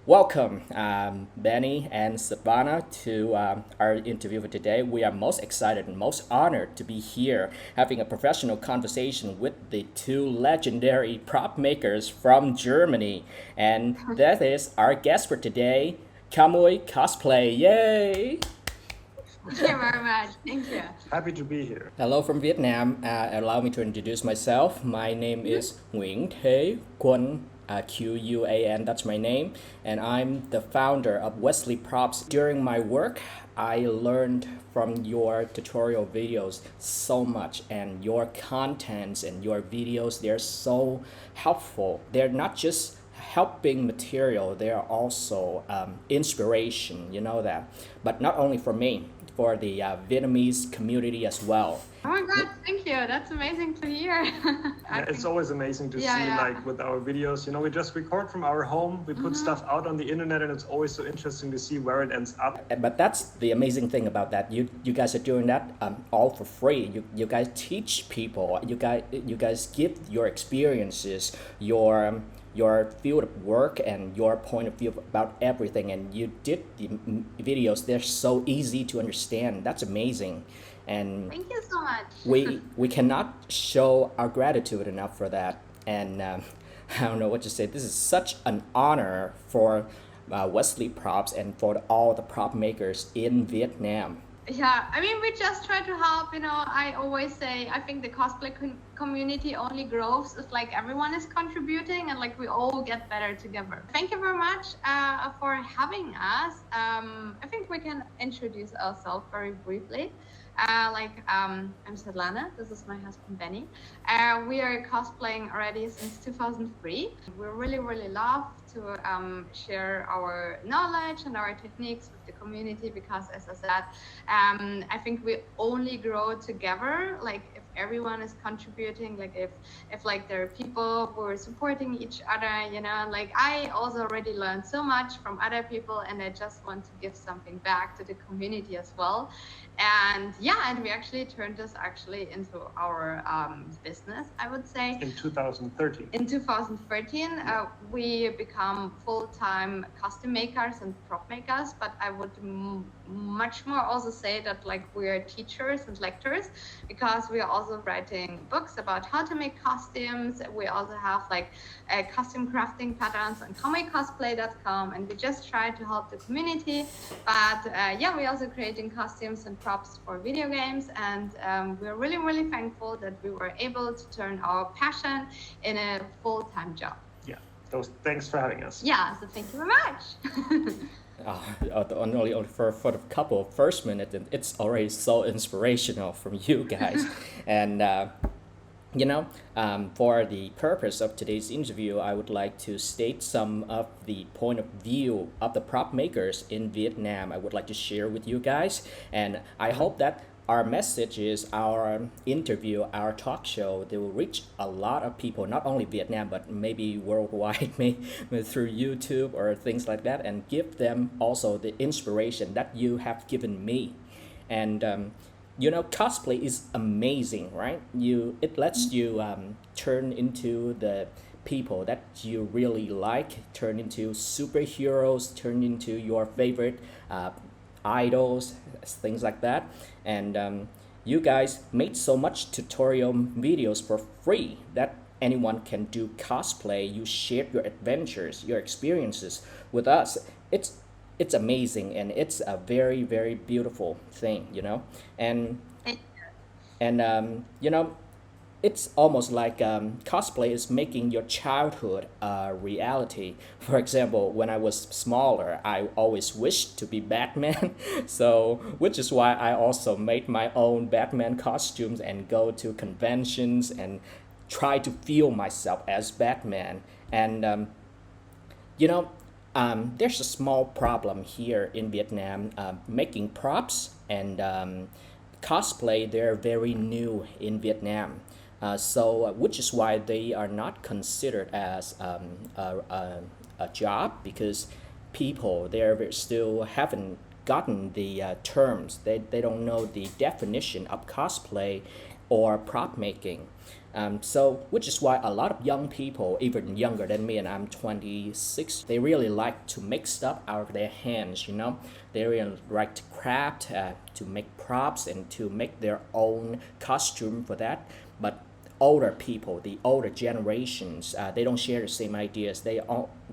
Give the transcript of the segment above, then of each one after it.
Welcome, Benny and Savannah, to our interview for today. We are most excited and most honored to be here having a professional conversation with the two legendary prop makers from Germany. And that is our guest for today, Kamui Cosplay. Yay! Thank you very much. Thank you. Happy to be here. Hello from Vietnam. Allow me to introduce myself. My name is Nguyễn Thế Quân, Quan, that's my name, and I'm the founder of Wesley Props. During my work, I learned from your tutorial videos so much, and your contents and your videos, they're so helpful. They're not just helping material, they're also inspiration, you know that. But not only for me, for the Vietnamese community as well. Oh my God, thank you. That's amazing to hear. It's always amazing to see, like with our videos, we just record from our home, we put stuff out on the internet, and it's always so interesting to see where it ends up. But that's the amazing thing about that. You guys are doing that all for free. You guys teach people. You guys give your experiences, your field of work and your point of view about everything, and you did the videos. They're so easy to understand. That's amazing, and thank you so much. we cannot show our gratitude enough for that. And I don't know what to say. This is such an honor for Wesley Props and for all the prop makers in Vietnam. Yeah, I mean, we just try to help. I always say, I think the cosplay community only grows if like everyone is contributing and like we all get better together. Thank you very much for having us. I think we can introduce ourselves very briefly. I'm Svetlana. This is my husband Benny. We are cosplaying already since 2003. We really love to share our knowledge and our techniques with the community because, as I said, I think we only grow together. Like if everyone is contributing, like if like there are people who are supporting each other, like I also already learned so much from other people, and I just want to give something back to the community as well. And we actually turned this into our business, I would say. In 2013. In 2013, we become full-time costume makers and prop makers, but I would much more also say that like we are teachers and lecturers, because we are also writing books about how to make costumes. We also have like costume crafting patterns on KamuiCosplay.com, and we just try to help the community. But we're also creating costumes and props for video games, and we're really thankful that we were able to turn our passion in a full-time job. Yeah, thanks for having us. Yeah, so thank you very much. Only for the couple of first minutes, it's already so inspirational from you guys. And for the purpose of today's interview, I would like to state some of the point of view of the prop makers in Vietnam. I would like to share with you guys, and I hope that our messages, our interview, our talk show, they will reach a lot of people, not only Vietnam, but maybe worldwide, maybe through YouTube or things like that, and give them also the inspiration that you have given me. And cosplay is amazing, right? It lets you turn into the people that you really like, turn into superheroes, turn into your favorite idols, things like that. And you guys made so much tutorial videos for free that anyone can do cosplay. You shared your adventures, your experiences with us. It's amazing, and it's a very beautiful thing, and it's almost like cosplay is making your childhood a reality. For example, when I was smaller, I always wished to be Batman, which is why I also made my own Batman costumes and go to conventions and try to feel myself as Batman. And there's a small problem here in Vietnam. Making props and cosplay, they're very new in Vietnam. Which is why they are not considered as a job, because people there still haven't gotten the terms. They don't know the definition of cosplay, or prop making. So, which is why a lot of young people, even younger than me, and I'm 26, they really like to make stuff out of their hands, you know. They really like to craft, to make props, and to make their own costume for that. But older people, the older generations, they don't share the same ideas. They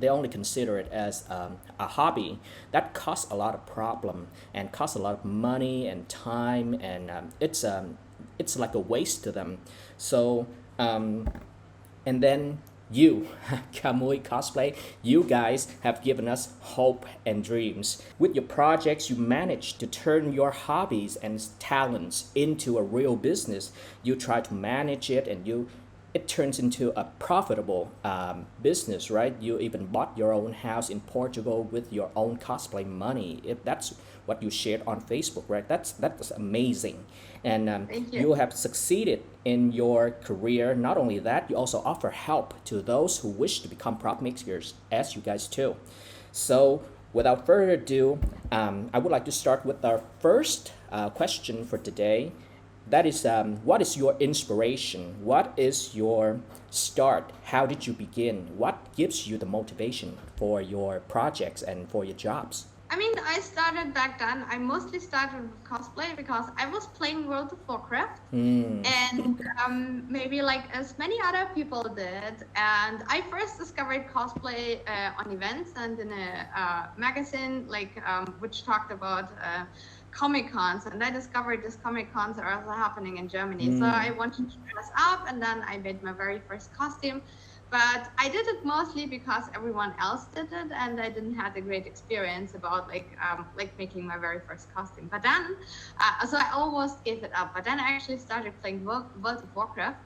only consider it as a hobby that costs a lot of problem and costs a lot of money and time, and it's like a waste to them. So and then you, Kamui Cosplay, you guys have given us hope and dreams. With your projects, you manage to turn your hobbies and talents into a real business. You try to manage it, and it turns into a profitable business, right? You even bought your own house in Portugal with your own cosplay money. If that's what you shared on Facebook, right? That's amazing. And you have succeeded in your career. Not only that, you also offer help to those who wish to become prop makers, as you guys too. So without further ado, I would like to start with our first question for today. That is, what is your inspiration? What is your start? How did you begin? What gives you the motivation for your projects and for your jobs? I mean, I started back then. I mostly started with cosplay because I was playing World of Warcraft, and maybe like as many other people did. And I first discovered cosplay on events and in a magazine like which talked about Comic Cons, and I discovered these Comic Cons are also happening in Germany. So I wanted to dress up, and then I made my very first costume. But I did it mostly because everyone else did it, and I didn't have a great experience about like making my very first costume. But then, so I almost gave it up. But then I actually started playing World of Warcraft,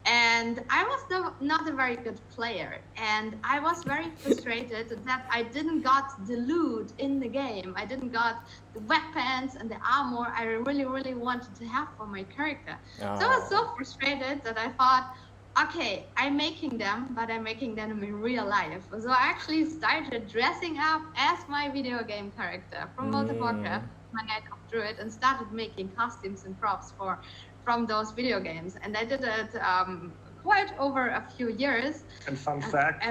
and I was not a very good player, and I was very frustrated that I didn't got the loot in the game. I didn't got the weapons and the armor I really wanted to have for my character. So I was so frustrated that I thought, okay, I'm making them, but I'm making them in real life. So I actually started dressing up as my video game character from World of Warcraft, my Night of Druid, and started making costumes and props from those video games. And I did it quite over a few years. And fun fact,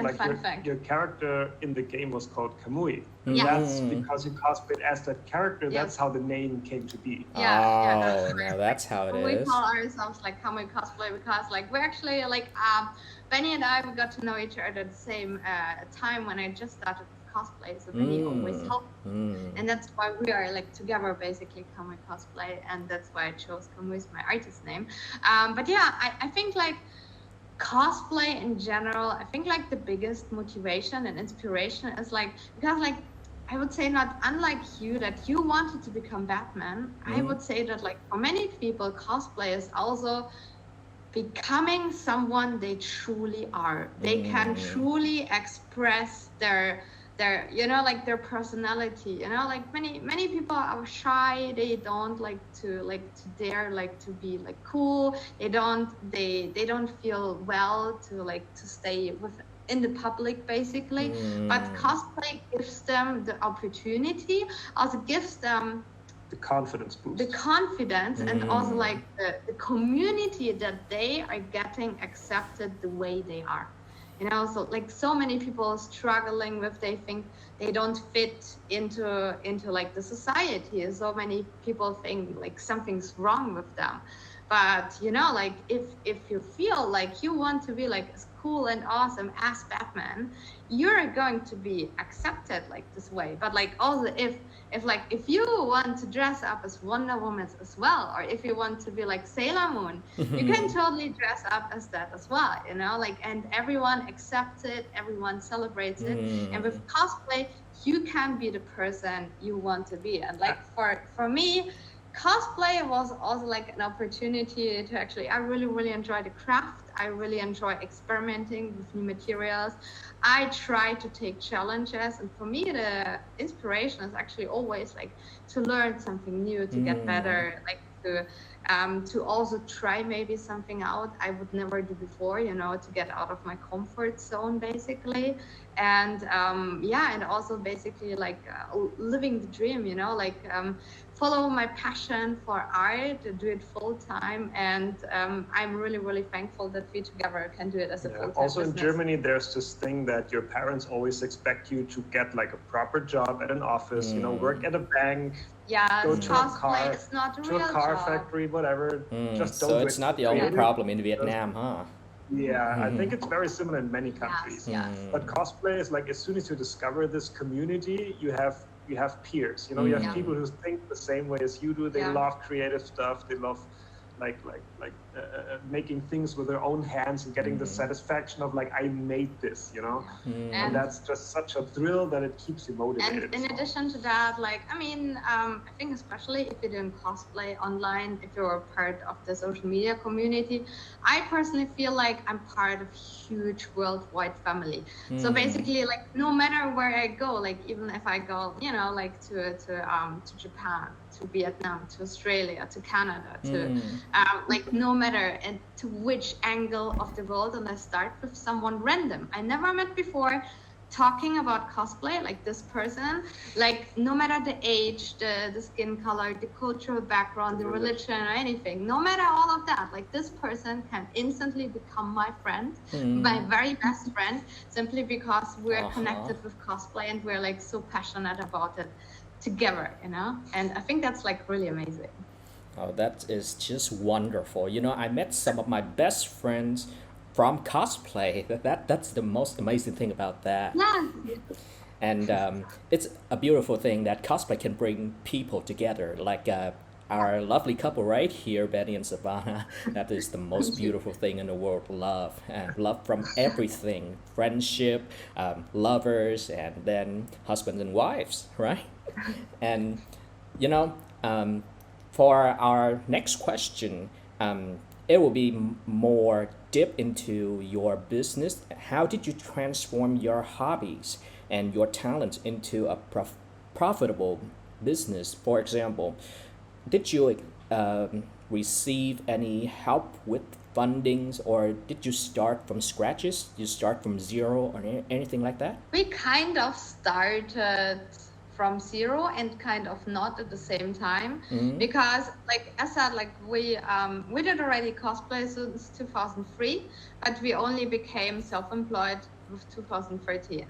your character in the game was called Kamui. And that's because you cosplayed as that character. That's how the name came to be. That's how it is. We call ourselves like Kamui Cosplay because like we're actually like Benny and I, we got to know each other at the same time when I just started cosplay, so Benny always helped me. And that's why we are like together basically Kamui Cosplay, and that's why I chose Kamui as my artist name. But yeah, I think like cosplay in general, I think like the biggest motivation and inspiration is like, because like I would say not unlike you that you wanted to become Batman, I would say that like for many people cosplay is also becoming someone they truly are. They can truly express their you know, like their personality, you know, like many people are shy. They don't like to dare like to be like cool. They don't feel well to stay in the public basically. But cosplay gives them the opportunity, also gives them the confidence boost. The confidence and also like the community that they are getting accepted the way they are. You know, so like so many people struggling with, they think they don't fit into like the society. So many people think like something's wrong with them. But you know, like if you feel like you want to be like as cool and awesome as Batman, you're going to be accepted like this way. But like also if you want to dress up as Wonder Woman as well, or if you want to be like Sailor Moon, you can totally dress up as that as well, you know, like, and everyone accepts it, everyone celebrates it. And with cosplay, you can be the person you want to be. And like for me, cosplay was also like an opportunity to actually, I really enjoy the craft. I really enjoy experimenting with new materials. I try to take challenges, and for me the inspiration is actually always like to learn something new, to get better, like to also try maybe something out I would never do before, you know, to get out of my comfort zone basically. And and also basically like living the dream, follow my passion for art, do it full time, and I'm really, really thankful that we together can do it as a full time also business. In Germany, there's this thing that your parents always expect you to get like a proper job at an office, work at a bank, go to a car, factory, whatever. Just don't so do it's it. not the only problem in Vietnam, huh? Yeah, I think it's very similar in many countries. Yes. But cosplay is like, as soon as you discover this community, you have peers. You have people who think the same way as you do. They love creative stuff. They love like making things with their own hands and getting the satisfaction of like, I made this, and that's just such a thrill that it keeps you motivated. And in addition to that, I think especially if you're doing cosplay online, if you're a part of the social media community, I personally feel like I'm part of a huge worldwide family. So basically, like, no matter where I go, like even if I go, to Japan, to Vietnam, to Australia, to Canada, to no matter to which angle of the world, and I start with someone random I never met before, talking about cosplay, like this person, like no matter the age, the skin color, the cultural background, the religion, or anything, no matter all of that, like this person can instantly become my friend, my very best friend, simply because we're connected with cosplay and we're like so passionate about it together, and I think that's like really amazing. Oh, that is just wonderful. I met some of my best friends from cosplay. That's the most amazing thing about that. Yeah. And it's a beautiful thing that cosplay can bring people together, like our lovely couple right here, Benny and Savannah. That is the most beautiful thing in the world. Love, and love from everything, friendship, lovers, and then husbands and wives, right? And for our next question, it will be more deep into your business. How did you transform your hobbies and your talents into a profitable business? For example, did you receive any help with fundings, or did you start from scratches? You start from zero or anything like that? We kind of started from zero and kind of not at the same time, because like I said, like we did already cosplay since 2003, but we only became self-employed with 2013.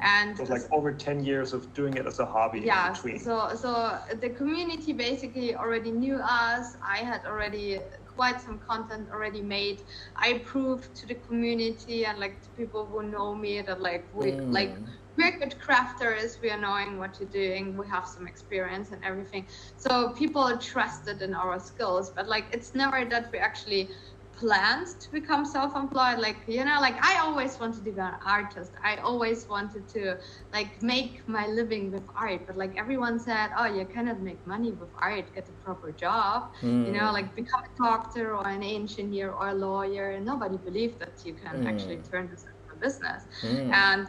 And so it's like over 10 years of doing it as a hobby. Yeah, in between. So the community basically already knew us. I had already quite some content already made. I proved to the community and like to people who know me that like we're good crafters, we are knowing what you're doing, we have some experience and everything. So people trusted in our skills, but like it's never that we actually planned to become self-employed. Like, I always wanted to be an artist. I always wanted to like make my living with art, but like everyone said, oh, you cannot make money with art, get a proper job, like become a doctor or an engineer or a lawyer. And nobody believed that you can actually turn this into a business.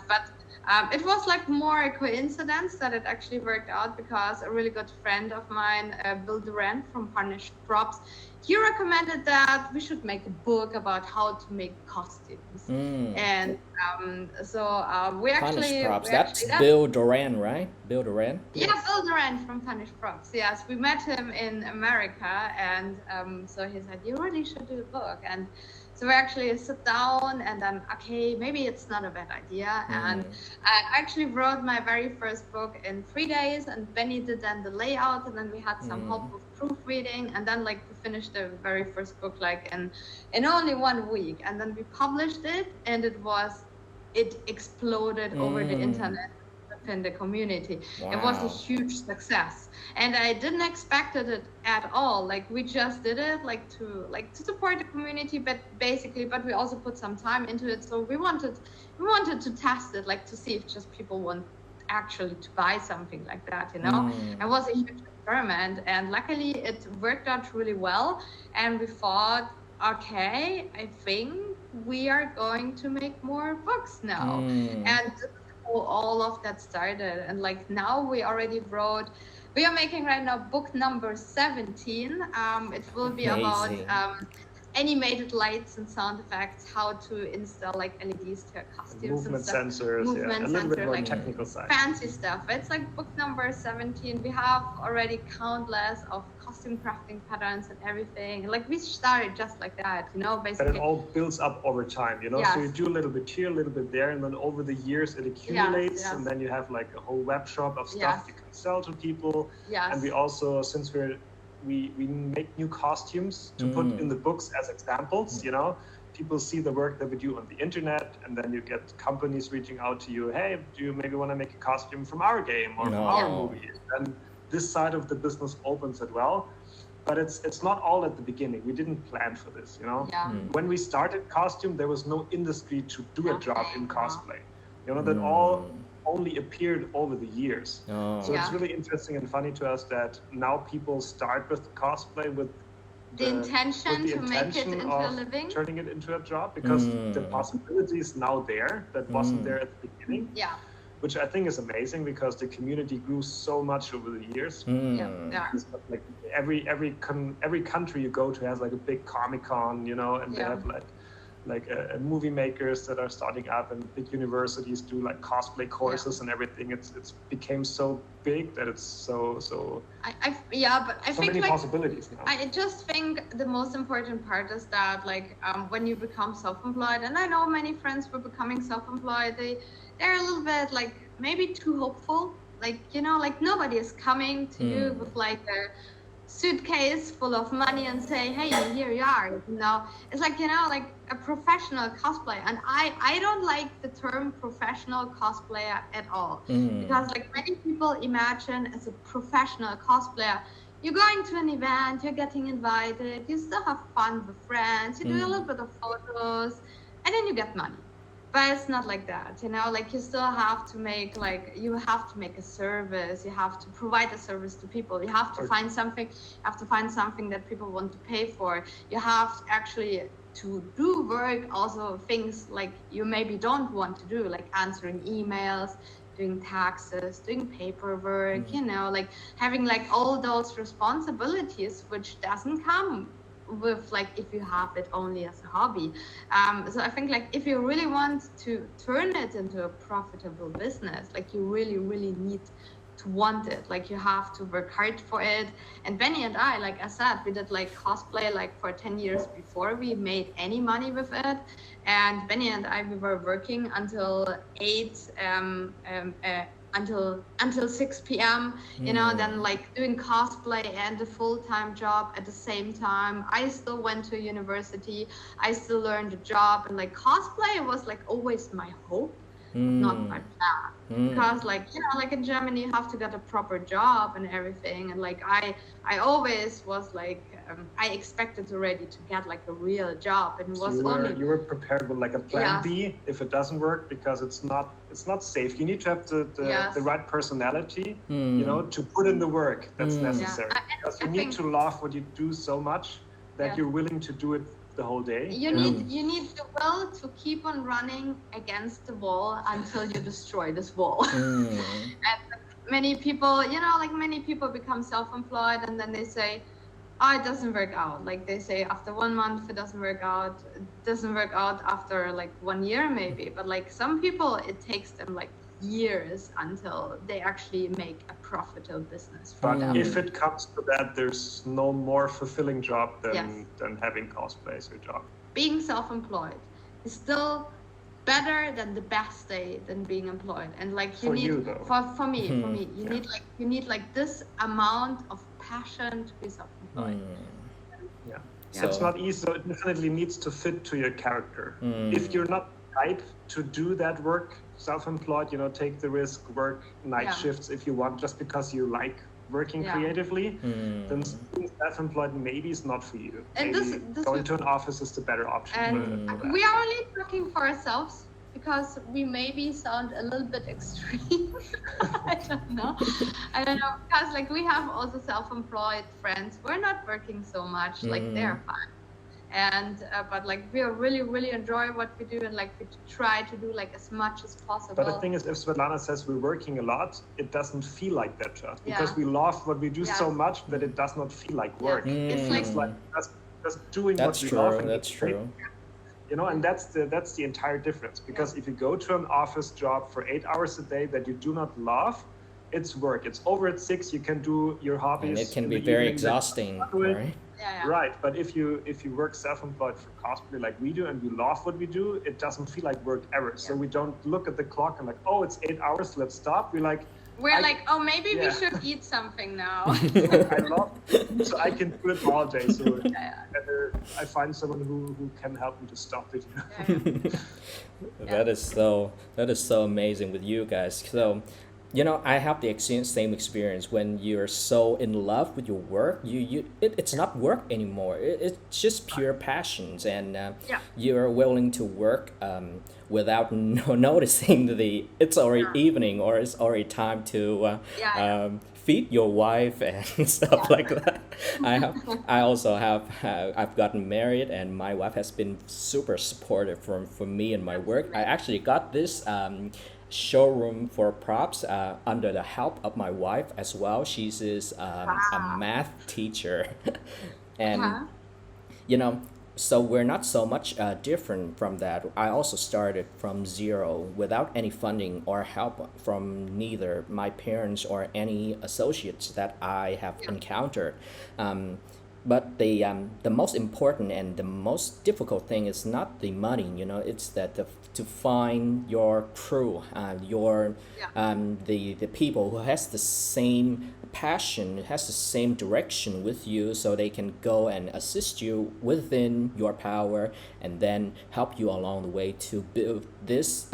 But it was like more a coincidence that it actually worked out, because a really good friend of mine, Bill Durant from Wesley Props, he recommended that we should make a book about how to make costumes. And so we actually... Props. That's Bill Durant, right? Bill Durant? Yeah, Bill Durant from Wesley Props. Yes, we met him in America, and so he said, you really should do a book. And so we actually sit down and then, okay, maybe it's not a bad idea. And I actually wrote my very first book in 3 days, and Benny did then the layout, and then we had some help with proofreading, and then like we finished the very first book like in only 1 week, and then we published it, and it exploded over the internet in the community. Wow. It was a huge success, and I didn't expect it at all. Like we just did it to support the community, but we also put some time into it. So we wanted to test it, like to see if just people want actually to buy something like that, It was a huge experiment, and luckily it worked out really well. And we thought, okay, I think we are going to make more books now. And all of that started, and like now we are making right now book number 17. It will be about animated lights and sound effects, how to install like LEDs to costumes movement and stuff. Sensors, a little bit more technical side. Fancy stuff. It's like book number 17. We have already countless of costume crafting patterns and everything. Like we started just like that, basically. But it all builds up over time, Yes. So you do a little bit here, a little bit there, and then over the years it accumulates, Yes. and then you have like a whole web shop of stuff you can sell to people. Yes. And we also, since we make new costumes to put in the books as examples, people see the work that we do on the internet, and then you get companies reaching out to you, hey, do you maybe want to make a costume from our game or from our movie? And this side of the business opens it well, but it's not all at the beginning. We didn't plan for this, When we started costume, there was no industry to do a job in cosplay. That all only appeared over the years. So it's really interesting and funny to us that now people start with cosplay with the intention to make it into a living, turning it into a job, because the possibility is now there that wasn't there at the beginning. Yeah. Which I think is amazing, because the community grew so much over the years. Like every country you go to has like a big Comic-Con, and they have like movie makers that are starting up, and big universities do like cosplay courses and everything. It's became so big that it's so I think many like, possibilities now. I just think the most important part is that like when you become self-employed, and I know many friends were becoming self-employed, they're a little bit like maybe too hopeful, like like nobody is coming to you with like a suitcase full of money and say, hey, here you are. It's like like a professional cosplayer, and I don't like the term professional cosplayer at all, because like many people imagine as a professional cosplayer, you're going to an event, you're getting invited, you still have fun with friends, you do a little bit of photos, and then you get money. But it's not like that, like you still have to make a service, you have to provide a service to people, you have to find something that people want to pay for, you have actually to do work, also things like you maybe don't want to do, like answering emails, doing taxes, doing paperwork, like having like all those responsibilities, which doesn't come with like if you have it only as a hobby. So I think like if you really want to turn it into a profitable business, like you really need to want it, like you have to work hard for it. And Benny and I, like I said, we did like cosplay like for 10 years before we made any money with it. And Benny and I, we were working until 6 p.m. Then like doing cosplay and a full-time job at the same time. I still went to university, I still learned a job, and like cosplay was like always my hope, not my plan. Because like like in Germany you have to get a proper job and everything, and like I always was like I expected already to get like a real job, and you were prepared with like a plan B if it doesn't work, because it's not safe. You need to have the right personality, to put in the work that's necessary. Because you need to love what you do so much that you're willing to do it the whole day. You need the will to keep on running against the wall until you destroy this wall. And many people, many people become self-employed, and then they say, oh, it doesn't work out. Like they say after 1 month it doesn't work out. It doesn't work out after like 1 year maybe. But like some people, it takes them like years until they actually make a profitable business for them. If it comes to that, there's no more fulfilling job than having cosplay as your job. Being self-employed is still better than the best day than being employed. And like for me, you need like this amount of passion to be self-employed. So it's not easy. So it definitely needs to fit to your character. If you're not type to do that work, self-employed, take the risk, work night shifts if you want, just because you like working creatively, then being self-employed maybe is not for you. And maybe going to an office is the better option. And we are only talking for ourselves, because we maybe sound a little bit extreme. I don't know, because like we have also self-employed friends. We're not working so much, like they're fine. And but like we really enjoy what we do, and like we try to do like as much as possible. But the thing is, if Svetlana says we're working a lot, it doesn't feel like that, just because we love what we do so much that it does not feel like work. It's like just doing That's what we true. love. And That's true. You know, and that's the entire difference. Because if you go to an office job for 8 hours a day that you do not love, it's work. It's over at 6. You can do your hobbies. And it can be very exhausting, right? Yeah. Right, but if you work self-employed for cosplay like we do, and you love what we do, it doesn't feel like work ever. So we don't look at the clock and like, oh, it's 8 hours, let's stop. We're like, oh, maybe we should eat something now. I love it. So I can do it all day. So whether I find someone who can help me to stop it. That is so amazing with you guys. So, you know, I have the same experience. When you're so in love with your work, it's not work anymore. It's just pure passions, and you're willing to work without noticing it's already evening, or it's already time to feed your wife and stuff like that. I've gotten married, and my wife has been super supportive for me and my work. I actually got this showroom for props under the help of my wife as well. She's a math teacher, and you know, so we're not so much different from that. I also started from zero without any funding or help from neither my parents or any associates that I have encountered. But the most important and the most difficult thing is not the money, you know. It's that to find your crew, the people who has the same passion, has the same direction with you, so they can go and assist you within your power, and then help you along the way to build this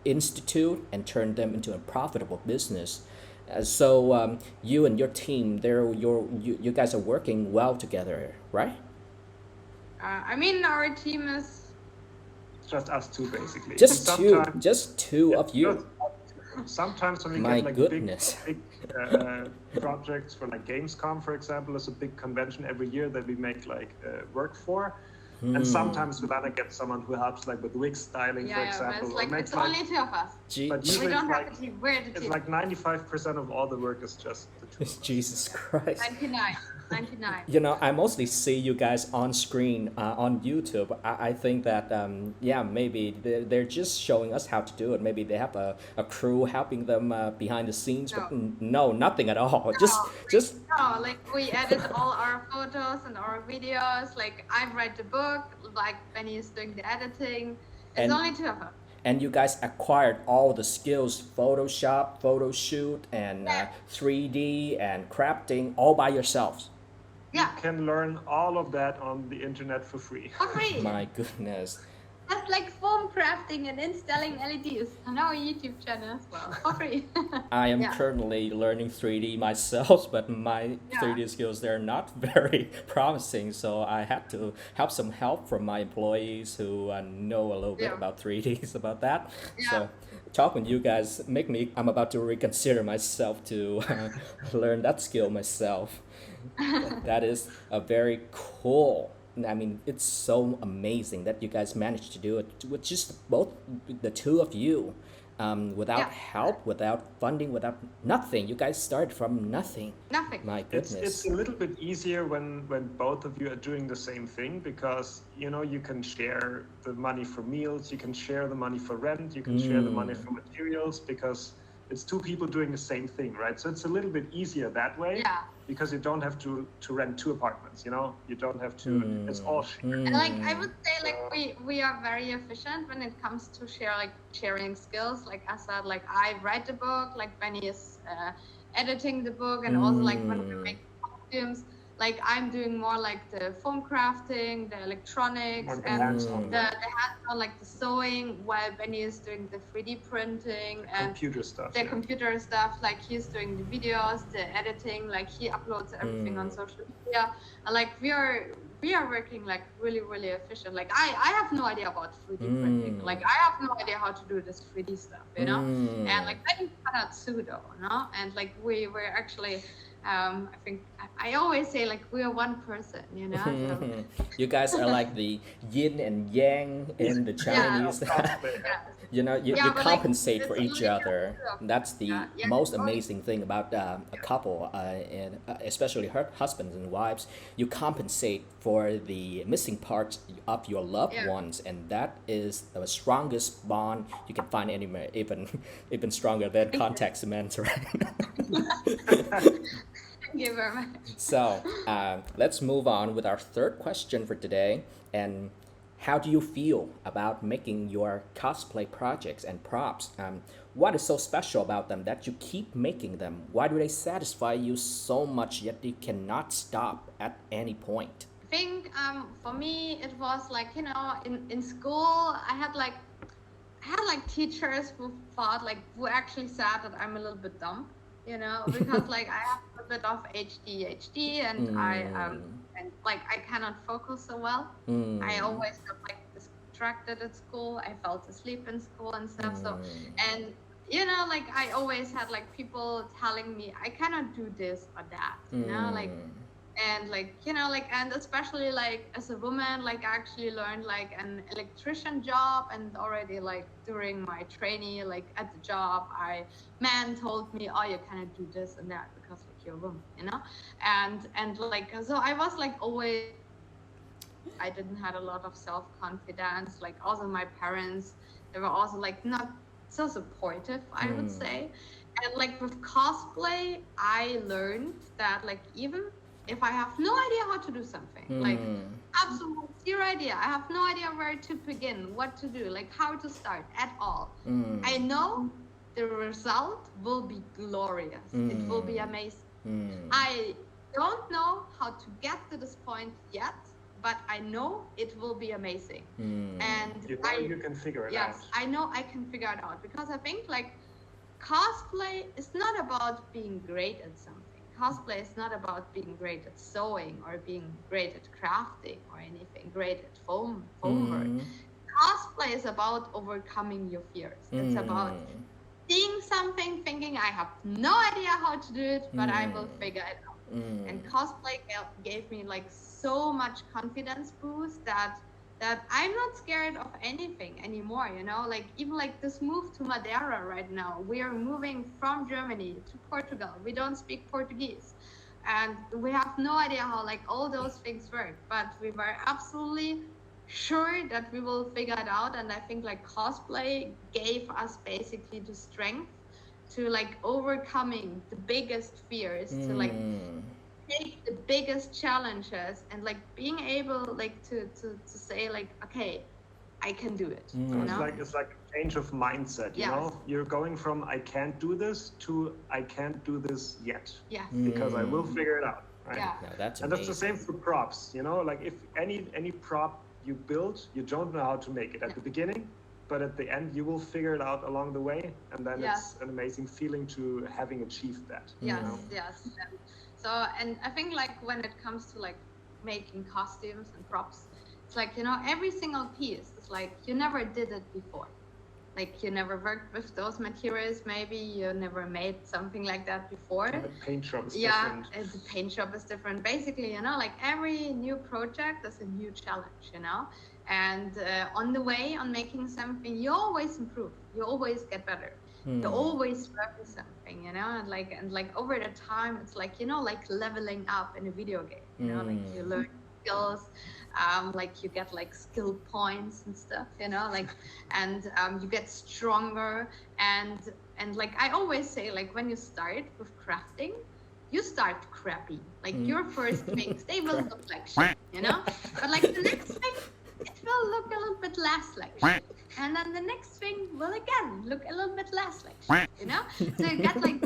institute and turn them into a profitable business. So you and your team, you guys are working well together, right? I mean, our team is just us two, basically. Just two of you. Sometimes when we My get like goodness. big projects for like Gamescom, for example, is a big convention every year that we make like work for. And sometimes we wanna get someone who helps like with wig styling, for example. It's only two of us. But we don't have a team. We're the team. It's like 95% of all the work is just the two of us. Jesus Christ. 99. You know, I mostly see you guys on screen on YouTube. I think that, maybe they're just showing us how to do it. Maybe they have a crew helping them behind the scenes. But no, nothing at all. No, like we edit all our photos and our videos. Like I write the book, like Benny is doing the editing. It's only two of us. And you guys acquired all the skills, Photoshop, photo shoot, and 3D and crafting all by yourselves. You can learn all of that on the internet for free. For free. My goodness. That's like foam crafting and installing LEDs on our YouTube channel as well, for free. I am currently learning 3D myself, but my 3D skills, they're not very promising. So I had to have some help from my employees who know a little bit about 3Ds about that. So talking with you guys I'm about to reconsider myself to learn that skill myself. That is a very cool. I mean, it's so amazing that you guys managed to do it with just the two of you, without help, without funding, without nothing. You guys started from nothing. Nothing. My goodness. It's a little bit easier when both of you are doing the same thing, because you know you can share the money for meals, you can share the money for rent, you can share the money for materials, because it's two people doing the same thing, right? So it's a little bit easier that way. Because you don't have to rent two apartments, you know? You don't have to, it's all shared. And like, I would say like we are very efficient when it comes to sharing skills. Like I said, like I write the book, like Benny is editing the book, and also like when we make costumes, like I'm doing more like the foam crafting, the electronics, and the hands-on, like the sewing, while Benny is doing the 3D printing and computer stuff. Like he's doing the videos, the editing, like he uploads everything on social media. And like we are working like really, really efficient. Like I have no idea about 3D printing. Like I have no idea how to do this 3D stuff, you know? And like Benny cannot pseudo, you know? And like we're actually I think I always say like we are one person, you know. So. You guys are like the yin and yang in the Chinese. You know, you but like compensate it's for each only other. That's the most it's only- amazing thing about a couple, and especially her husbands and wives. You compensate for the missing parts of your loved ones, and that is the strongest bond you can find anywhere, even stronger than contact cement, right? Thank you very much. So let's move on with our third question for today. And how do you feel about making your cosplay projects and props? What is so special about them that you keep making them? Why do they satisfy you so much yet you cannot stop at any point? I think for me it was like, you know, in school I had like teachers who thought like, who actually said that I'm a little bit dumb, you know, because like I have a bit of ADHD and I cannot focus so well. I always got like distracted at school. I fell asleep in school and stuff. So, and you know, like I always had like people telling me I cannot do this or that, you know, like, and like, you know, like, and especially like as a woman, like I actually learned like an electrician job, and already like during my trainee, like at the job, man told me, oh, you cannot do this and that because like you're a woman, you know, and like, so I was like always, I didn't have a lot of self-confidence. Like also my parents, they were also like not so supportive, I would say. And like with cosplay, I learned that like even if I have no idea how to do something, like absolutely zero idea, I have no idea where to begin, what to do, like how to start at all. I know the result will be glorious. It will be amazing. I don't know how to get to this point yet, but I know it will be amazing. And you can figure it out. Yes, I know I can figure it out, because I think like cosplay is not about being great at something. Cosplay is not about being great at sewing or being great at crafting or anything, great at foam work. Cosplay is about overcoming your fears. It's about seeing something, thinking I have no idea how to do it, but I will figure it out. And cosplay gave me like so much confidence boost that I'm not scared of anything anymore, you know, like even like this move to Madeira right now, we are moving from Germany to Portugal. We don't speak Portuguese and we have no idea how like all those things work, but we were absolutely sure that we will figure it out. And I think like cosplay gave us basically the strength to like overcoming the biggest fears, to like take the biggest challenges, and like being able like to say like, okay, I can do it. You know? It's like a change of mindset, you know? You're going from I can't do this to I can't do this yet. Yes. Because I will figure it out. Right? Yeah. No, that's and that's the same for props, you know, like if any prop you build, you don't know how to make it at the beginning, but at the end you will figure it out along the way, and then it's an amazing feeling to having achieved that. Yes, you know? yes. So, and I think like when it comes to like making costumes and props, it's like, you know, every single piece is like you never did it before. Like you never worked with those materials, maybe you never made something like that before. The paint shop is different. Yeah, the paint shop is different. Basically, you know, like every new project is a new challenge, you know. And on the way, on making something, you always improve. You always get better. You always learn something, you know, and like over the time, it's like, you know, like leveling up in a video game, you know, like you learn skills, like you get like skill points and stuff, you know, like, and you get stronger, and like I always say, like when you start with crafting, you start crappy, like your first things, they will look like shit, you know, but like the next thing, it will look a little bit less like shit. And then the next thing will again look a little bit less like shit, you know? So you get like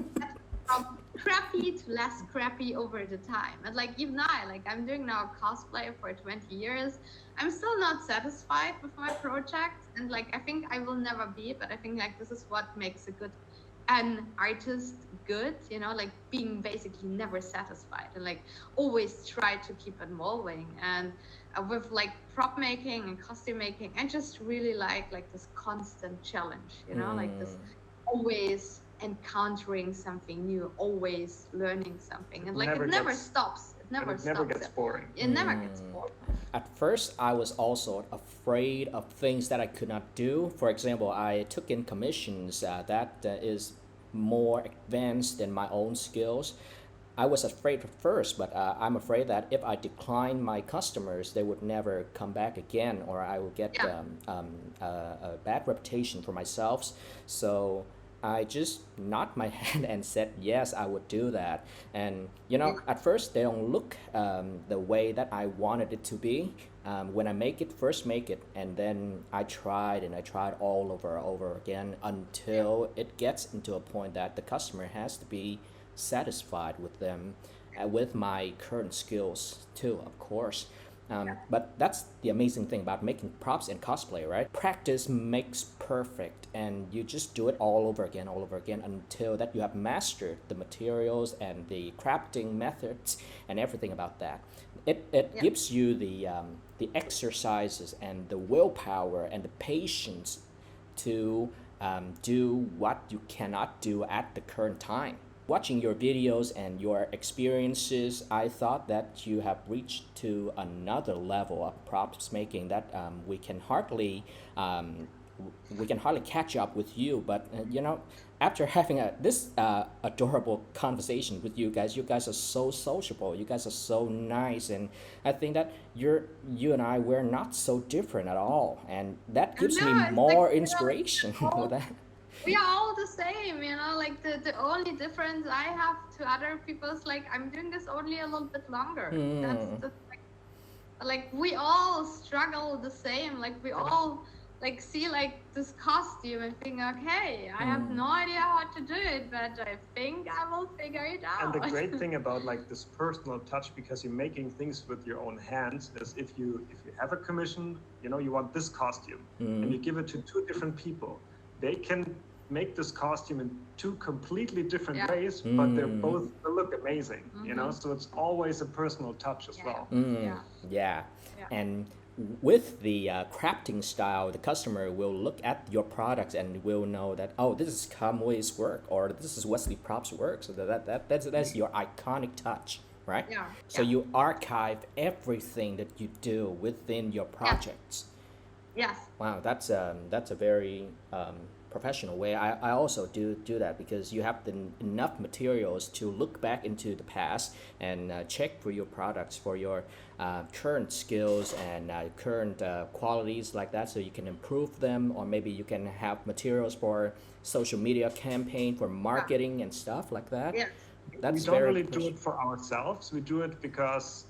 from crappy to less crappy over the time. And like even I'm doing now cosplay for 20 years. I'm still not satisfied with my project. And like, I think I will never be, but I think like this is what makes an artist good, you know, like being basically never satisfied and like always try to keep evolving. And with like prop making and costume making, I just really like this constant challenge, you know, like this always encountering something new, always learning something, and like it never stops. It never stops. Gets boring. It never gets boring. At first, I was also afraid of things that I could not do. For example, I took in commissions that is more advanced than my own skills. I was afraid at first, but I'm afraid that if I decline my customers, they would never come back again, or I will get a bad reputation for myself. So I just nodded my head and said, yes, I would do that. And, at first they don't look the way that I wanted it to be. When I first make it, and then I tried all over again until it gets into a point that the customer has to be satisfied with them, with my current skills too, of course. But that's the amazing thing about making props and cosplay, right? Practice makes perfect, and you just do it all over again until that you have mastered the materials and the crafting methods and everything about that. It gives you the exercises and the willpower and the patience to do what you cannot do at the current time. Watching your videos and your experiences, I thought that you have reached to another level of props making that we can hardly catch up with you. But after having this adorable conversation with you guys are so sociable. You guys are so nice, and I think that you and I were not so different at all, and that gives me more inspiration with that. We are all the same, like the only difference I have to other people is like I'm doing this only a little bit longer. That's like we all struggle the same. Like we all like see like this costume and think, okay, I have no idea how to do it, but I think I will figure it out. And the great thing about like this personal touch, because you're making things with your own hands, is if you have a commission, you want this costume, and you give it to two different people, they can make this costume in two completely different ways, but they look amazing, so it's always a personal touch as well. And with the crafting style, the customer will look at your products and will know that, oh, this is Kamui's work, or this is Wesley Props' work. So that's your iconic touch, right? So you archive everything that you do within your projects. Yes. Wow, that's a very professional way. I also do that because you have enough materials to look back into the past and check for your products, for your current skills and current qualities like that, so you can improve them, or maybe you can have materials for social media campaign, for marketing and stuff like that. We don't really do it for ourselves. We do it because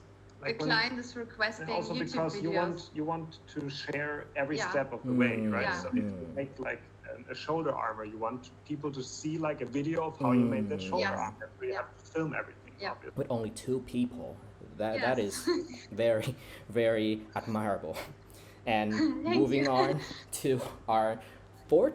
the client is requesting also YouTube because videos. you want to share every step of the way, right? So if you make like a shoulder armor, you want people to see like a video of how you made that shoulder armor. We have to film everything. With only 2 people, that is very, very admirable. And moving on to our 4th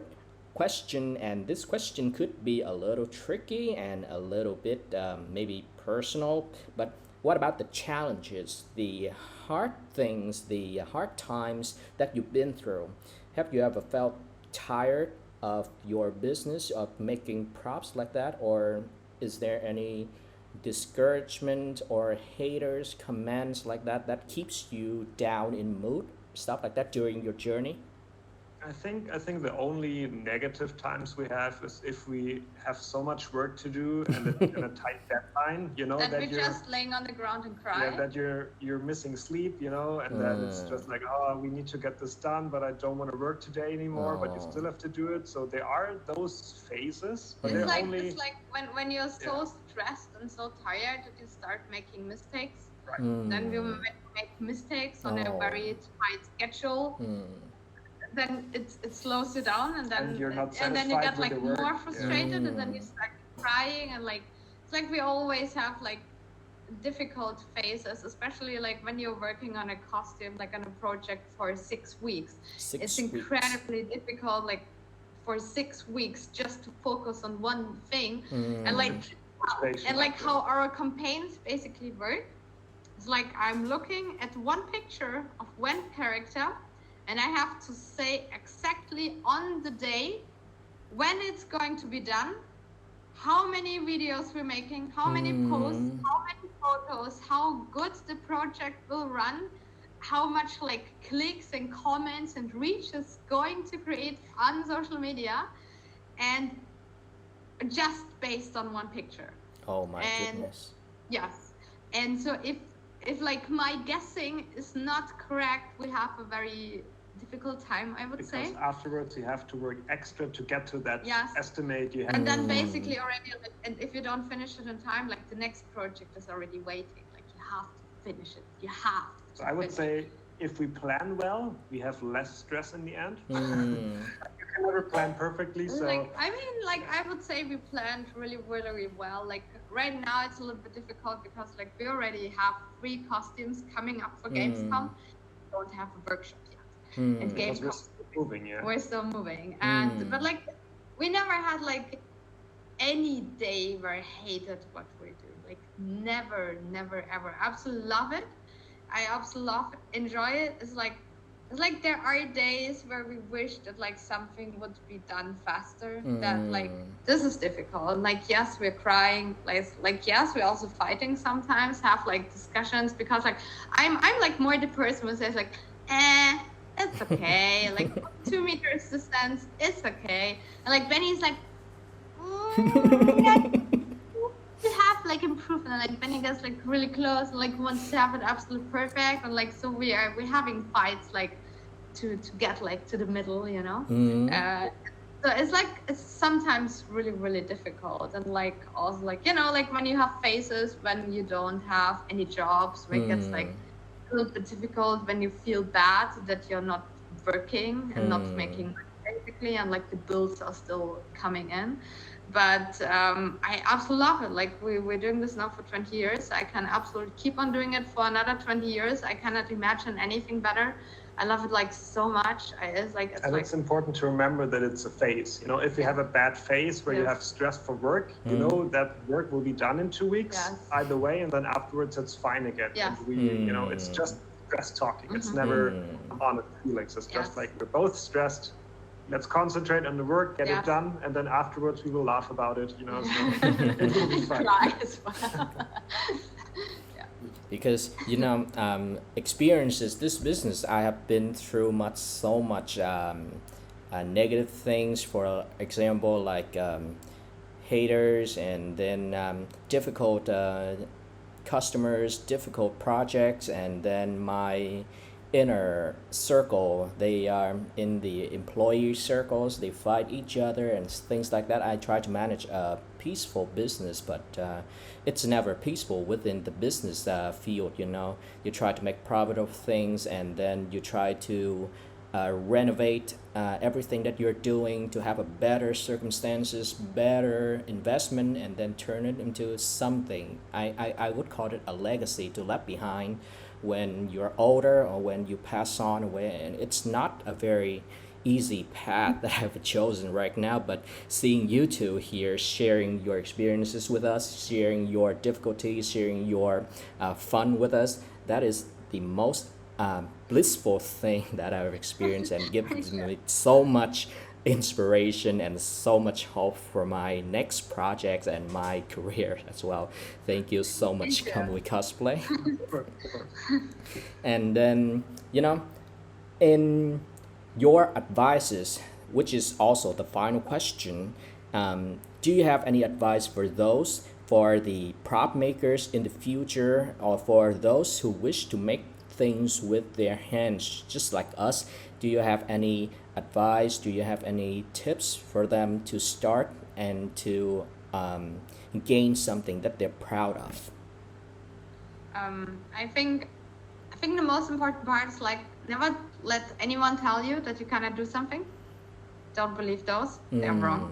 question, and this question could be a little tricky and a little bit maybe personal, but what about the challenges, the hard things, the hard times that you've been through? Have you ever felt tired of your business, of making props like that, or is there any discouragement or haters, comments like that keeps you down in mood, stuff like that during your journey? I think the only negative times we have is if we have so much work to do and a tight deadline, that we're just laying on the ground and crying. Yeah, that you're missing sleep, and that it's just like, oh, we need to get this done, but I don't want to work today anymore, but you still have to do it. So there are those phases, but it's like when you're so stressed and so tired that you start making mistakes. Right. Then we make mistakes on a very tight schedule. Then it slows you down, and then you're not and then you get like with the more frustrated, and then you start crying, and like it's like we always have like difficult phases, especially like when you're working on a costume, like on a project for 6 weeks. It's incredibly difficult, like for 6 weeks just to focus on one thing, and like how our campaigns basically work. It's like I'm looking at one picture of one character, and I have to say exactly on the day when it's going to be done, how many videos we're making, how many posts, how many photos, how good the project will run, how much like clicks and comments and reach is going to create on social media, and just based on one picture. Oh my goodness. Yes. And so if like my guessing is not correct, we have a very difficult time, I would say. Because afterwards you have to work extra to get to that estimate you have. And then basically already, like, and if you don't finish it in time, like the next project is already waiting. Like you have to finish it. You have to. So I would say if we plan well, we have less stress in the end. You can never plan perfectly. So like, I mean, like I would say we planned really, really well. Like right now it's a little bit difficult because like we already have 3 costumes coming up for Gamescom. We don't have a workshop yet. And Gamescom, we're still moving, we're still moving. And but like we never had like any day where I hated what we're doing. Like never, never, ever. Absolutely love it. I absolutely love it, enjoy it. It's like there are days where we wish that like something would be done faster. That like this is difficult. Like yes, we're crying. Like yes, we're also fighting sometimes. Have like discussions because like I'm like more the person who says like it's okay. Like 2 meters distance, it's okay. And like Benny's like, you have like improvement. And like Benny gets like really close and like wants to have it absolutely perfect. And like so we're having fights like to get like to the middle, you know. So it's like it's sometimes really, really difficult. And like also like, you know, like when you have phases when you don't have any jobs, where it gets like a little bit difficult when you feel bad that you're not working and not making money basically, and like the bills are still coming in. But I absolutely love it. Like we're doing this now for 20 years. I can absolutely keep on doing it for another 20 years. I cannot imagine anything better. I love it like so much. It's important to remember that it's a phase. You know, if you have a bad phase where you have stress for work, you know that work will be done in 2 weeks either way, and then afterwards it's fine again. And we, you know, it's just stress talking. It's never honest feelings. It's just like we're both stressed. Let's concentrate on the work, get it done, and then afterwards we will laugh about it. You know, so it will be fine. Cry as well. Because you know, experiences this business, I have been through so much negative things. For example, like haters, and then difficult customers, difficult projects, and then my inner circle, they are in the employee circles, they fight each other and things like that. I try to manage a peaceful business, but it's never peaceful within the business field. You know, you try to make profit of things, and then you try to renovate everything that you're doing to have a better circumstances, better investment, and then turn it into something. I would call it a legacy to leave behind when you're older or when you pass on away. And it's not a very easy path that I've chosen right now, but seeing you two here sharing your experiences with us, sharing your difficulties, sharing your fun with us, that is the most blissful thing that I've experienced, and gives me so much inspiration and so much hope for my next projects and my career as well. Thank you so much, Kamui Cosplay. And then, you know, in your advices, which is also the final question, do you have any advice for the prop makers in the future, or for those who wish to make things with their hands just like us? Do you have any advice? Do you have any tips for them to start and to gain something that they're proud of? I think the most important part is like never let anyone tell you that you cannot do something. Don't believe those. They're wrong.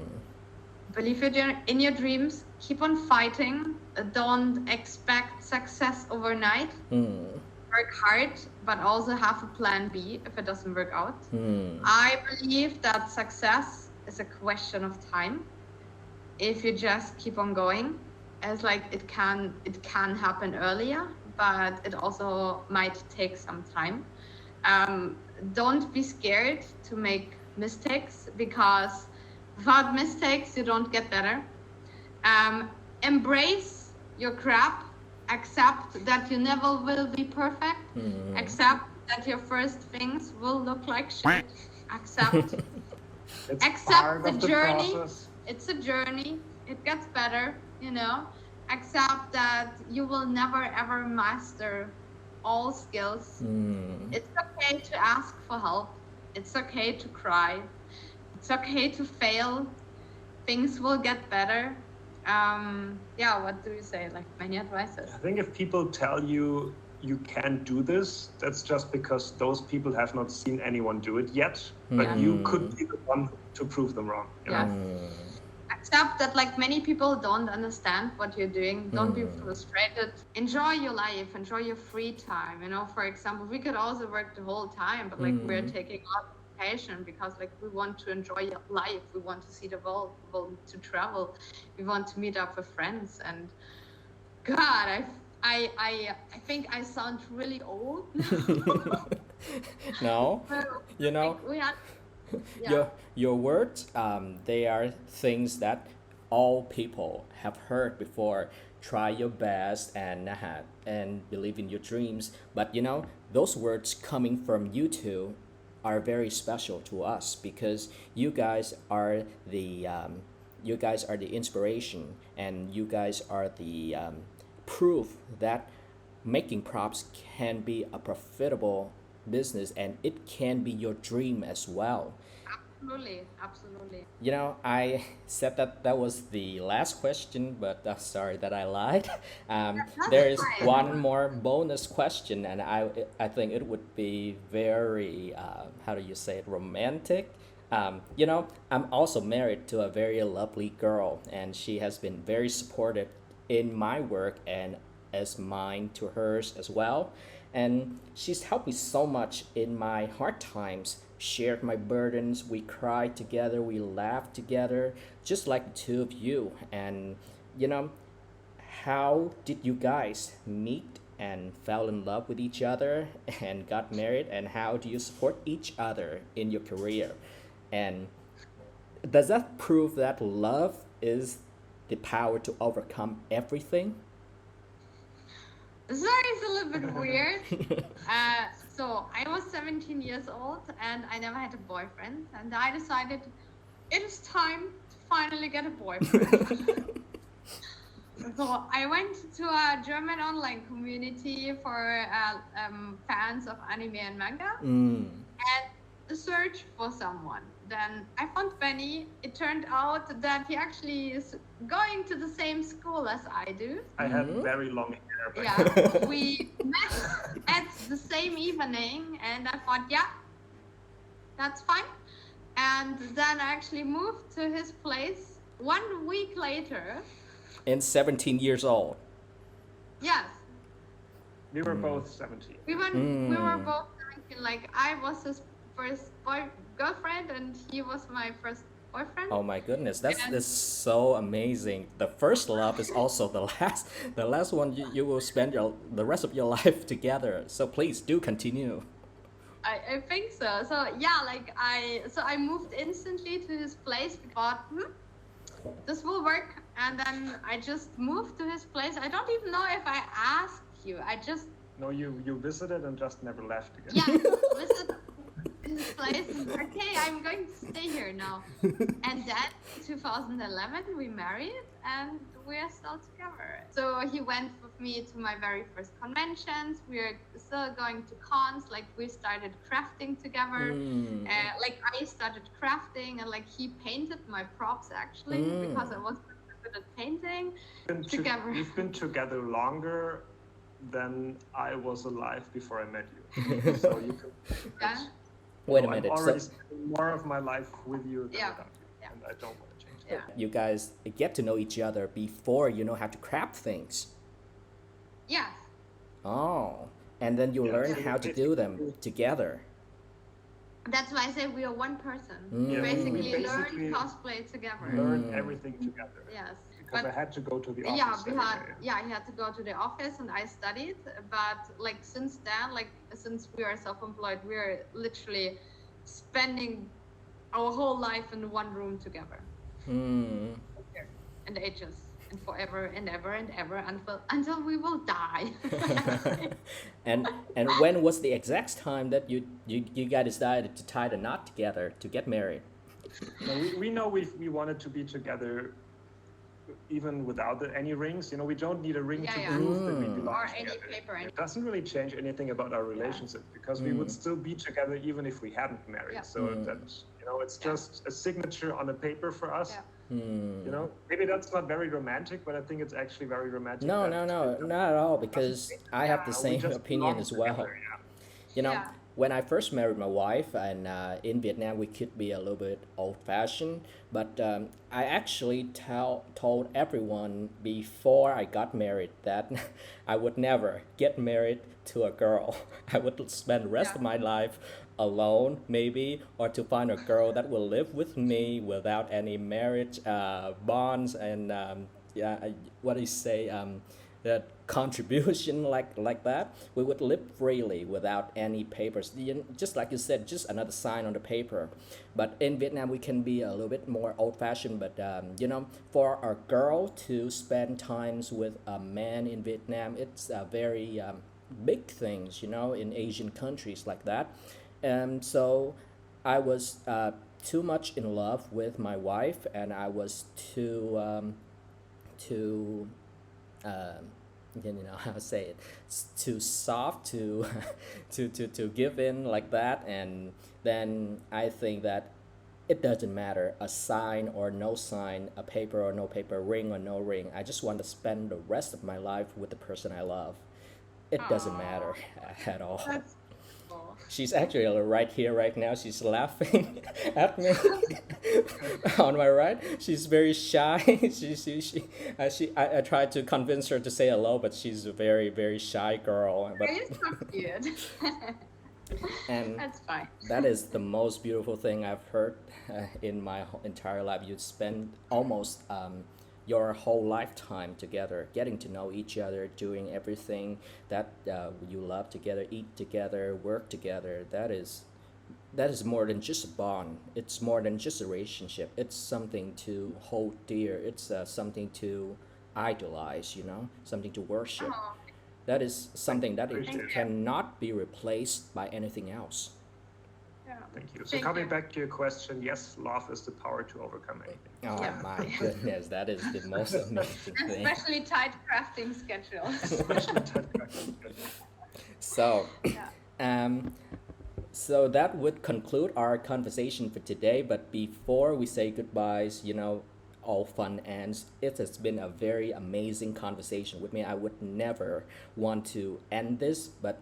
Believe in your dreams. Keep on fighting. Don't expect success overnight. Work hard, but also have a plan B if it doesn't work out. I believe that success is a question of time. If you just keep on going, it's like it can happen earlier, but it also might take some time. Don't be scared to make mistakes, because without mistakes you don't get better. Embrace your crap. Accept that you never will be perfect. Accept that your first things will look like shit. Accept. It's Accept the part of journey. process. It's a journey. It gets better, you know. Accept that you will never ever master all skills. It's okay to ask for help. It's okay to cry. It's okay to fail. Things will get better. Yeah, what do you say? Like many advices. I think if people tell you you can't do this, that's just because those people have not seen anyone do it yet. But you could be the one to prove them wrong. You know? Accept that like many people don't understand what you're doing. Don't be frustrated. Enjoy your life. Enjoy your free time. You know, for example, we could also work the whole time, but like we're taking out vacation because like we want to enjoy life. We want to see the world. We want to travel. We want to meet up with friends. And God, I think I sound really old. No, you know. We had, Your words, they are things that all people have heard before. Try your best and believe in your dreams. But you know, those words coming from you two are very special to us because you guys are the inspiration, and you guys are the proof that making props can be a profitable business and it can be your dream as well. Absolutely. You know, I said that was the last question, but sorry that I lied. There is fine. one more bonus question, and I think it would be very how do you say it, romantic. You know, I'm also married to a very lovely girl, and she has been very supportive in my work and as mine to hers as well. And she's helped me so much in my hard times, shared my burdens, we cried together, we laughed together, just like the two of you. And, you know, how did you guys meet and fell in love with each other and got married? And how do you support each other in your career? And does that prove that love is the power to overcome everything? The story is a little bit weird. So I was 17 years old and I never had a boyfriend, and I decided it is time to finally get a boyfriend. So I went to a German online community for fans of anime and manga and searched for someone. Then I found Benny. It turned out that he actually is going to the same school as I do. I had very long hair. But Yeah, we met at the same evening, and I thought, yeah, that's fine. And then I actually moved to his place 1 week later. And 17 years old. Yes, we were both 17. we were both 19. Like I was his first girlfriend, and he was my first boyfriend. Oh my goodness, that's so amazing. The first love is also the last one you will spend the rest of your life together. So please do continue. I think so. So yeah, like I moved instantly to his place. We thought, this will work, and then I just moved to his place. I don't even know if I asked you. I just No, you visited and just never left again. yeah visited his place. Okay, I'm going to stay here now. And then 2011 we married, and we are still together. So he went with me to my very first conventions. We are still going to cons. Like we started crafting together. Like I started crafting, and like he painted my props actually because I was good at painting. Together. We've been together longer than I was alive before I met you. So you can. Yeah. Wait a I'm minute. already spending more of my life with you than without you, Yeah. and I don't want to change that. Yeah. You guys get to know each other before you know how to craft things. Yeah. Oh, and then you learn how to do them together. That's why I say we are one person. We Yeah, we basically learn basically cosplay together. Learn everything together. Yes. Because I had to go to the Yeah, office. he had to go to the office, and I studied. But like since then, like since we are self-employed, we are literally spending our whole life in one room together. And ages. and forever and ever and ever until we will die. and when was the exact time that you guys decided to tie the knot together to get married? No, we know we wanted to be together even without any rings. We don't need a ring to prove that we belong or together. any paper. It doesn't really change anything about our relationship because we would still be together even if we hadn't married. Yeah. So that it's just a signature on a paper for us. Yeah. Maybe that's not very romantic, but I think it's actually very romantic. No, not at all, because I have the same opinion as well. Together, When I first married my wife, and in Vietnam we could be a little bit old-fashioned, but I actually told everyone before I got married that I would never get married to a girl. I would spend the rest of my life alone, maybe, or to find a girl that will live with me without any marriage bonds and what do you say? That contribution like that. We would live freely without any papers. Just like you said, just another sign on the paper. But in Vietnam, we can be a little bit more old-fashioned. But for a girl to spend times with a man in Vietnam, it's a very big things. In Asian countries like that. And so I was too much in love with my wife, and I was too how to say it, too soft to give in like that. And then I think that it doesn't matter, a sign or no sign, a paper or no paper, ring or no ring. I just want to spend the rest of my life with the person I love. It doesn't matter at all. That's cool. She's actually right here, right now. She's laughing at me on my right. She's very shy. I tried to convince her to say hello, but she's a very, very shy girl. But You're so cute. and That's fine. that is the most beautiful thing I've heard in my entire life. You spend almost your whole lifetime together, getting to know each other, doing everything that you love together, eat together, work together. That is more than just a bond. It's more than just a relationship. It's something to hold dear. It's something to idolize, something to worship. Oh, That is something that Appreciate it it. cannot be replaced by anything else. yeah. Thank you. So Thank coming you. back to your question, yes, love is the power to overcome anything. Oh Yeah. my goodness, that is the most amazing thing. Especially tight crafting schedules. Especially technically. So, Yeah. so that would conclude our conversation for today. But before we say goodbyes, all fun ends. It has been a very amazing conversation with me. I would never want to end this, but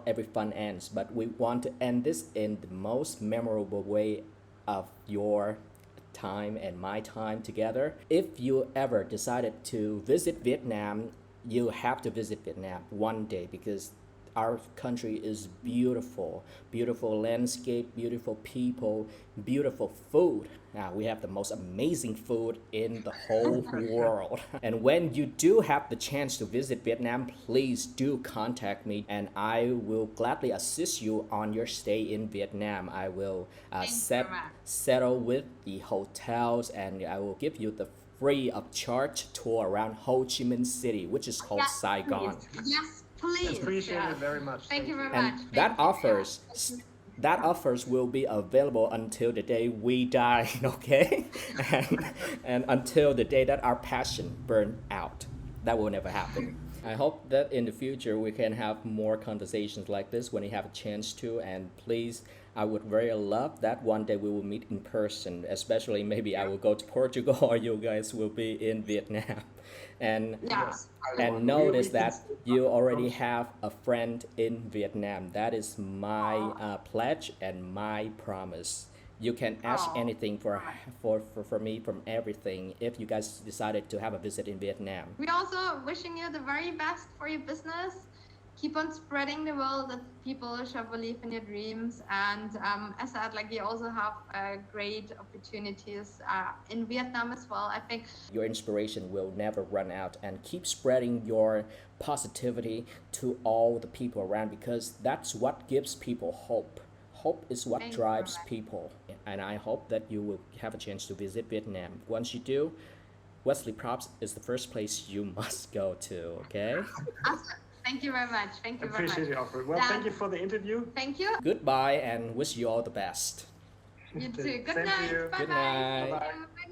every fun ends. But we want to end this in the most memorable way of your time and my time together. If you ever decided to visit Vietnam, you have to visit Vietnam one day, because our country is beautiful. Beautiful landscape, beautiful people, beautiful food. Now, we have the most amazing food in the whole world. And when you do have the chance to visit Vietnam, please do contact me, and I will gladly assist you on your stay in Vietnam. I will settle with the hotels, and I will give you the free of charge tour around Ho Chi Minh City, which is called Saigon. Yes, please. Appreciate Yeah. it very much. Thank you very And much. that Thank you. offers that offers will be available until the day we die, okay? and until the day that our passion burn out. That will never happen. I hope that in the future we can have more conversations like this when we have a chance to. And please, I would very love that one day we will meet in person. Especially maybe I will go to Portugal or you guys will be in Vietnam. And Yes. and notice that you already have a friend in Vietnam. That is my pledge and my promise. You can ask anything for me from everything if you guys decided to have a visit in Vietnam. We also wishing you the very best for your business. Keep on spreading the word that people shall believe in your dreams. And as I said, you also have great opportunities in Vietnam as well. I think Your inspiration will never run out, and keep spreading your positivity to all the people around, because that's what gives people hope. Hope is what Thank you drives very much. people. And I hope that you will have a chance to visit Vietnam. Once you do, Wesley Props is the first place you must go to, okay? Awesome. Thank you very much. Thank you very much. Appreciate your offer. Well, thank you for the interview. Thank you. Goodbye and wish you all the best. You too. Good Thank night. you. Bye Good bye. night. Bye-bye. Thank you.